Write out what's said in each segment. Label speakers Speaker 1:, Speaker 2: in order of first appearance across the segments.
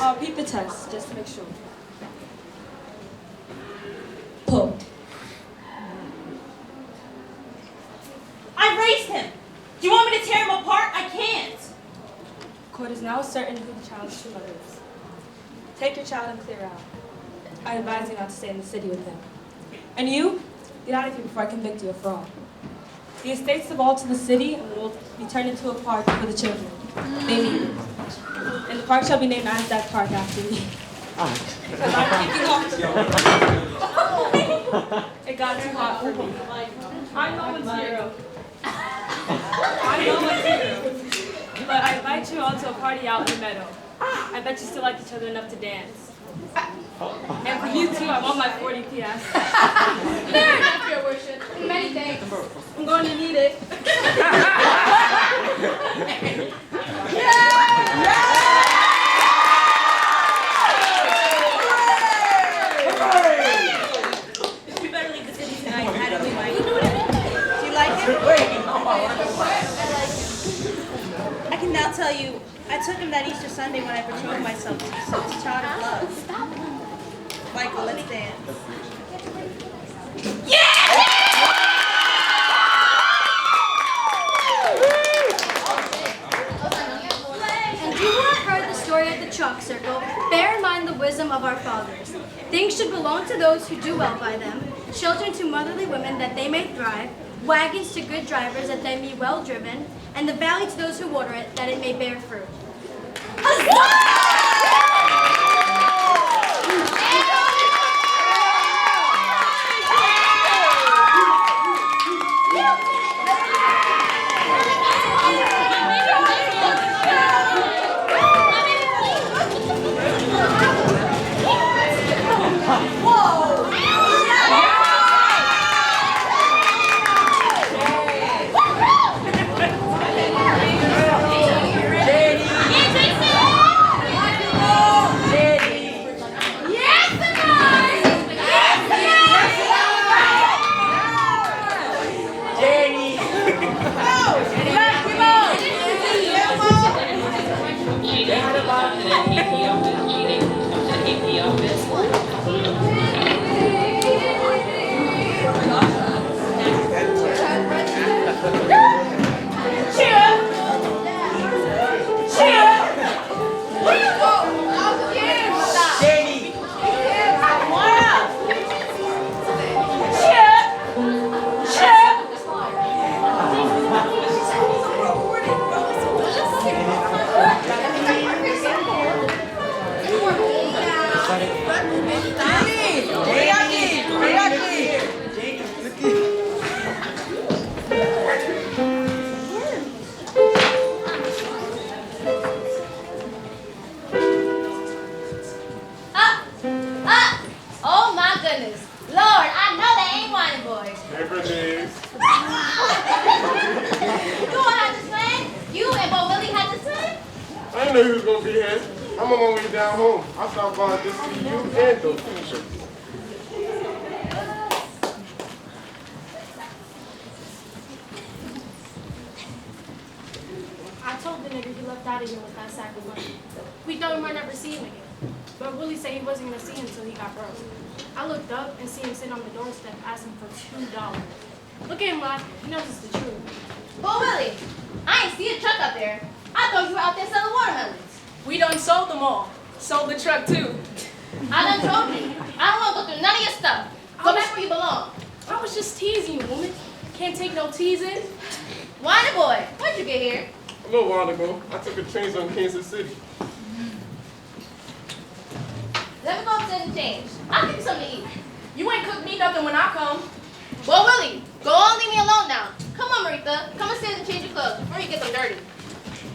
Speaker 1: I'll repeat the test, just to make sure. Pull.
Speaker 2: I raised him. Do you want me to tear him apart? I can't.
Speaker 1: Court is now certain who the child's true mother is. Take your child and clear out. I advise you not to stay in the city with him. And you, get out of here before I convict you of fraud. The estates devolve to the city and will be turned into a park for the children. They need it. And the park shall be named Nasdaq Park after me. Because I'm kicking off the It got too hot for me. I'm no one's hero. I'm no one's hero. But I invite you all to a party out in the meadow. I bet you still like each other enough to dance. And for you too, I want my 40 PS.
Speaker 3: Fair enough, your worship. Many thanks.
Speaker 1: I'm going to need it.
Speaker 2: You better leave the city tonight. How do we like? Do you like him? I can now tell you, I took him that Easter Sunday when I betrothed myself to such a child of love. Michael, let's dance.
Speaker 4: And you who have heard the story of the chalk circle, bear in mind the wisdom of our fathers. Things should belong to those who do well by them, children to motherly women that they may thrive, wagons to good drivers that they be well driven, and the valley to those who water it that it may bear fruit.
Speaker 3: Oh my goodness. Lord, I know they ain't whining boys. You all had to swim? You and Bo Willie had to swim?
Speaker 5: I didn't know you was gonna be here. I'm on my way down home. I stopped by just to see you and those t-shirts.
Speaker 6: I told the nigger he left out of here with that sack of money. We thought we might never see him again. But Willie said he wasn't going to see him until he got broke. I looked up and see him sitting on the doorstep asking for $2. Look at him laughing. He knows it's the truth.
Speaker 3: Bo Willie, I ain't see a truck out there. I thought you were out there selling watermelons.
Speaker 1: We done sold them all. Sold the truck too.
Speaker 3: I done told you. I don't want to go through none of your stuff. Go back where you belong.
Speaker 6: I was just teasing you, woman. Can't take no teasing.
Speaker 3: Whiny boy, when'd you get here?
Speaker 5: A little while ago, I took a train on Kansas City.
Speaker 3: Let me go upstairs and change. I'll give you something to eat.
Speaker 1: You ain't cooked me nothing when I come.
Speaker 3: Bo Willie, go on, leave me alone now. Come on, Maritha. Come upstairs and change your clothes before you get them dirty.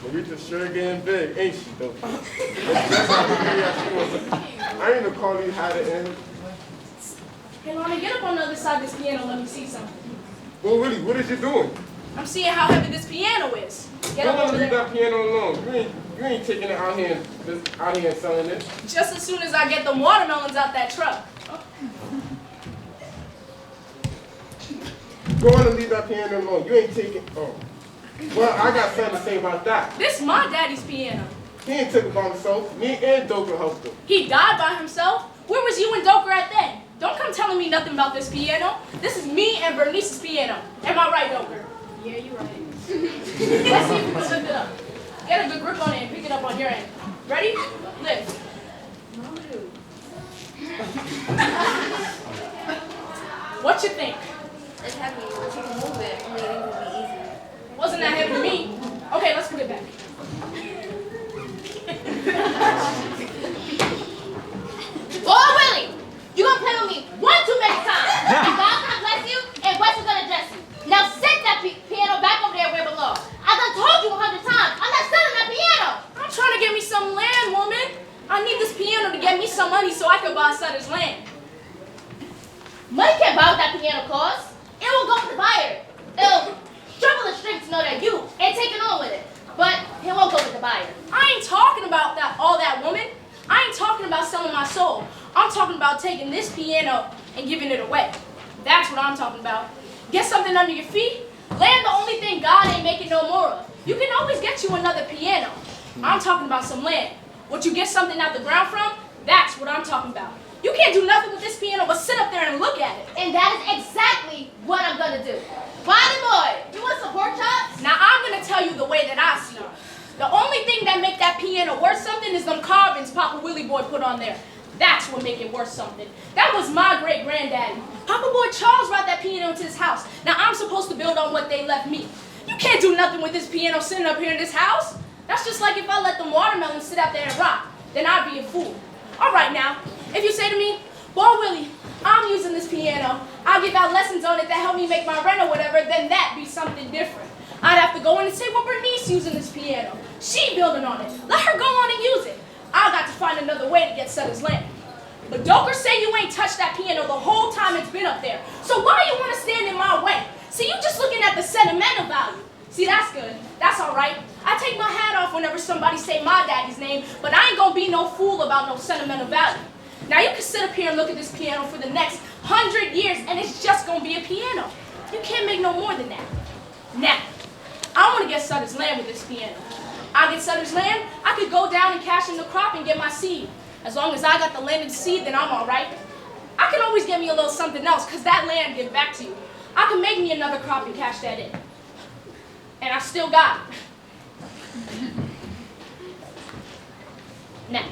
Speaker 5: Marita's sure getting big, ain't she, though? I ain't no Carly had it in.
Speaker 6: Hey, Lonnie, get up on the other side of this piano and let me see something.
Speaker 5: Well, really, what is you doing?
Speaker 6: I'm seeing how heavy this piano is. Get
Speaker 5: Don't
Speaker 6: up
Speaker 5: let
Speaker 6: over
Speaker 5: me leave
Speaker 6: there.
Speaker 5: that piano alone. You ain't taking it out here and selling it.
Speaker 6: Just as soon as I get them watermelons out that truck.
Speaker 5: Go on and leave that piano alone. You ain't taking. Oh. Well, I got something to say about that.
Speaker 6: This is my daddy's piano.
Speaker 5: He ain't took it by himself. Me and Doker helped him.
Speaker 6: He died by himself? Where was you and Doker at then? Don't come telling me nothing about this piano. This is me and Bernice's piano. Am I right, Doker? Yeah, you're right. Let's see if you can lift it up. Get a good grip on it and pick it up on your end. Ready? Lift. What you think?
Speaker 3: It's heavy, but you can move it. I mean, it would be easy.
Speaker 6: Wasn't that heavy to me? Okay, let's put it back.
Speaker 3: Oh, Willie! You gonna play with me one too many times. And God's gonna bless you, and Wes is gonna dress you. Now set that piano back over there where it belongs. I done told you 100 times. I'm not selling that piano.
Speaker 6: I'm trying to get me some land, woman. I need this piano to get me some money so I can buy Sutter's land.
Speaker 3: Money can't buy what that piano costs. It will go with the buyer. It'll trouble the strings to know that you ain't taking on with it. But it won't go with the buyer.
Speaker 6: I ain't talking about all that, woman. I ain't talking about selling my soul. I'm talking about taking this piano and giving it away. That's what I'm talking about. Get something under your feet. Land the only thing God ain't making no more of. You can always get you another piano. I'm talking about some land. What you get something out the ground from, that's what I'm talking about. You can't do nothing with this piano but sit up there and look at it.
Speaker 3: And that is exactly what I'm gonna do. Bonnie boy, you want some pork chops?
Speaker 6: Now I'm gonna tell you the way that I see it. The only thing that make that piano worth something is them carvings Papa Willie Boy put on there. That's what make it worth something. That was my great granddaddy. Papa Boy Charles brought that piano into his house. Now I'm supposed to build on what they left me. You can't do nothing with this piano sitting up here in this house. That's just like if I let them watermelons sit out there and rot. Then I'd be a fool. All right now, if you say to me, "Boy Willie, I'm using this piano. I'll give out lessons on it that help me make my rent or whatever," then that'd be something different. I'd have to go in and say, "Well, Bernice using this piano. She building on it. Let her go on and use it." I got to find another way to get Sutter's land. But Doker say you ain't touched that piano the whole time it's been up there. So why you want to stand in my way? See, you just looking at the sentimental value. See, that's good. That's all right. I take my hat off whenever somebody say my daddy's name, but I ain't gonna be no fool about no sentimental value. Now you can sit up here and look at this piano for the next 100 years and it's just gonna be a piano. You can't make no more than that. Now, I wanna get Sutter's land with this piano. I get Sutter's land, I could go down and cash in the crop and get my seed. As long as I got the land and seed, then I'm all right. I can always get me a little something else, because that land give back to you. I can make me another crop and cash that in. And I still got it. Now,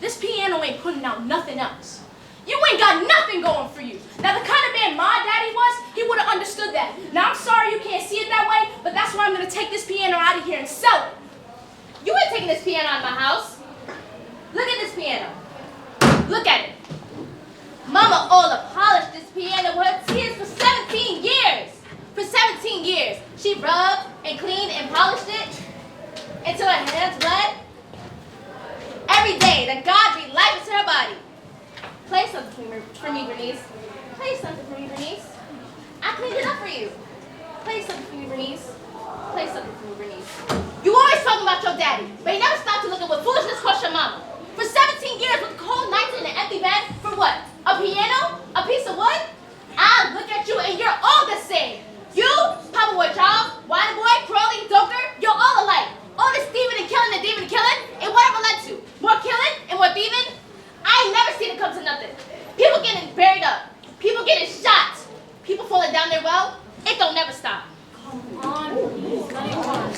Speaker 6: this piano ain't putting out nothing else. You ain't got nothing going for you. Now, the kind of man my daddy was, he would have understood that. Now, I'm sorry you can't see it that way, but that's why I'm going to take this piano out of here and sell it.
Speaker 3: You ain't taking this piano out of my house. Look at this piano. Look at it. Mama Ola polished this piano with her tears for 17 years. For 17 years, she rubbed and cleaned and polished it until her hands bled. Every day that God breathed life into her body. Play something for me, Bernice. Play something for me, Bernice. I cleaned it up for you. Play something for me, Bernice. Play something for me, Bernice. You always talking about your daddy, but you never stopped to look at what foolishness cost your mama. For 17 years with cold nights in an empty bed, for what? A piano? A piece of wood? I look at you and you're all the same. You, Papa Boy Charles, White Boy, Crowley, Doker, you're all alike. All this thieving and killing and thieving and killing, and whatever led to? More killing and more thieving? I ain't never seen it come to nothing. People getting buried up. People getting shot. People falling down their well. It don't never stop.
Speaker 6: Come on, please, let it go.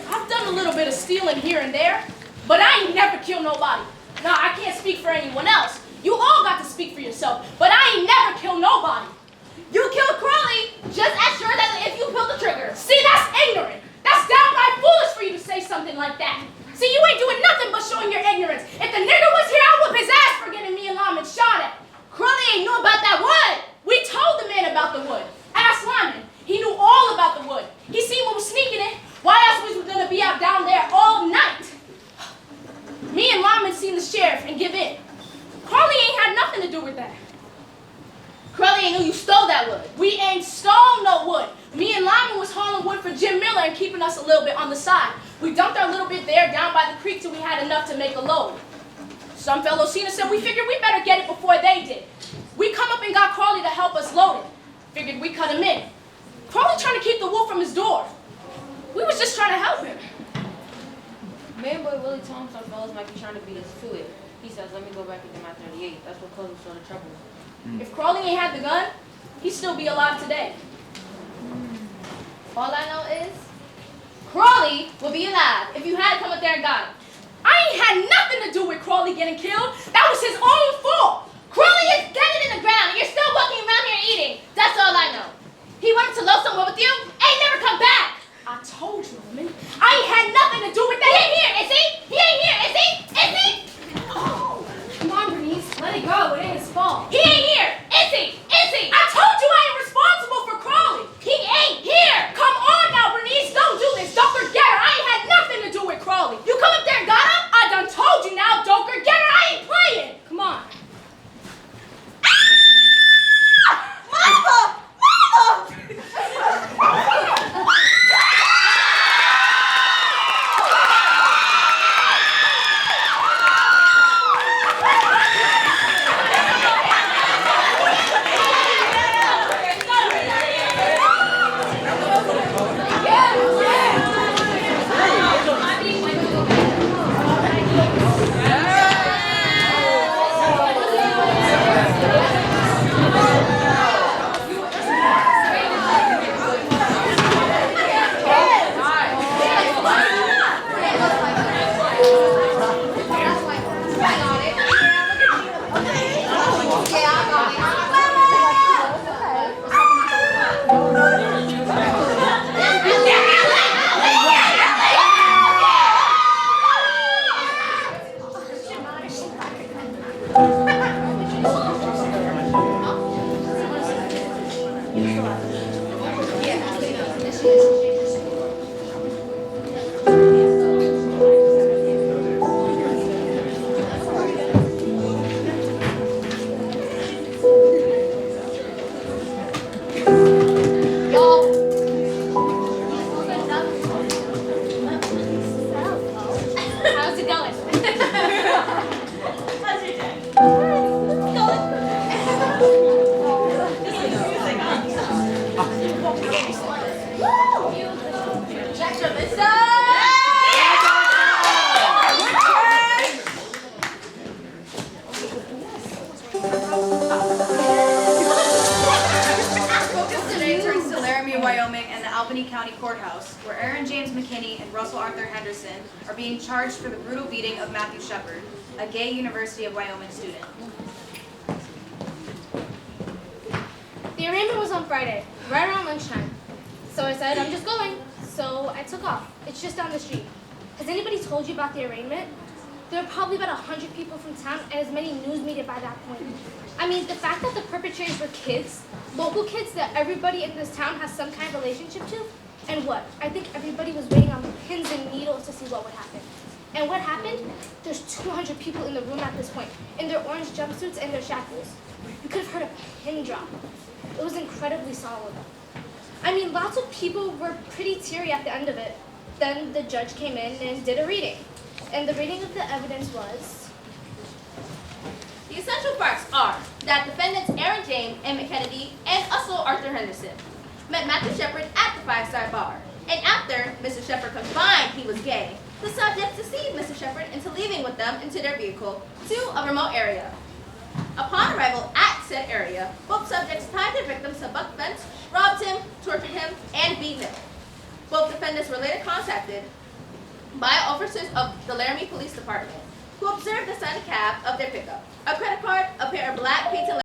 Speaker 6: I've done a little bit of stealing here and there, but I ain't never killed nobody. Now, I can't speak for anyone else. You all got to speak for yourself, but I ain't never killed nobody. You killed Crowley just as sure that if you pulled the trigger. See, that's ignorant. That's downright foolish for you to say something like that. See, you ain't doing nothing but showing your ignorance. If the nigger was here, I'd whoop his ass for getting me and Lyman shot at.
Speaker 3: Crowley ain't knew about that wood.
Speaker 6: We told the man about the wood. Ask Lyman. He knew all about the wood. He seen what was sneaking it. Why else was we gonna be out down there all night? Me and Lyman seen the sheriff and give in. Carly ain't had nothing to do with that.
Speaker 3: Crowley ain't knew you stole that wood.
Speaker 6: We ain't stole no wood. Me and Lyman was hauling wood for Jim Miller and keeping us a little bit on the side. We dumped our little bit there down by the creek till we had enough to make a load. Some fellow seen us and we figured we better get it before they did. We come up and got Crawley to help us load it. Figured we cut him in. Crawley trying to keep the wolf from his door. We was just trying to help him.
Speaker 3: Mayor Boy Willie told him some fellas might be trying to beat us to it. He says, let me go back and get my 38. That's what caused us all the trouble. If Crawley ain't had the gun, he'd still be alive today. All I know is, Crawley would be alive if you had come up there and got him. I ain't had nothing to do with Crawley getting killed. That was his own fault. Crawley is dead in the ground, and you're still walking around here eating. That's all I know. He went to love somewhere with you, ain't never come back.
Speaker 6: I told you, woman.
Speaker 3: I ain't had nothing to do with that. He ain't here, is he? He ain't here, is he? Is he?
Speaker 6: Come on, Bernice. Let it go. It ain't his fault.
Speaker 3: He ain't here, is he? Is he? I told you I ain't responsible for Crawley. He ain't here. Come on now, Bernice. Don't do this. Don't forget her. I ain't had nothing to do with Crawley. You come up there and got him? I done told you now. Don't forget her. I ain't playing.
Speaker 6: Come on.
Speaker 2: Mama!
Speaker 3: How's it going?
Speaker 2: Focus today turns to Laramie, Wyoming, and the Albany County Courthouse, where Aaron James McKinney and Russell Arthur Henderson are being charged for the brutal beating of Matthew Shepard, a gay University of Wyoming student.
Speaker 6: The arraignment was on Friday, right around lunchtime. So I said, I'm just going. So I took off. It's just down the street. Has anybody told you about the arraignment? There are probably about 100 people from town and as many news media by that point. I mean, the fact that the perpetrators were kids, local kids that everybody in this town has some kind of relationship to, and what? I think everybody was waiting on pins and needles to see what would happen. And what happened? There's 200 people in the room at this point, in their orange jumpsuits and their shackles. You could have heard a pin drop. It was incredibly solemn. I mean, lots of people were pretty teary at the end of it. Then the judge came in and did a reading. And the reading of the evidence was...
Speaker 3: The essential facts are that defendants Aaron James and McKennedy and also Arthur Henderson met Matthew Shepard at the Five-Star Bar. And after Mr. Shepard confirmed he was gay, the subjects deceived Mr. Shepard into leaving with them into their vehicle to a remote area. Upon arrival at said area, both subjects tied their victims to a buck fence, robbed him, tortured him, and beat him. Both defendants were later contacted by officers of the Laramie Police Department, who observed the side cab of their pickup, a credit card, a pair of black patent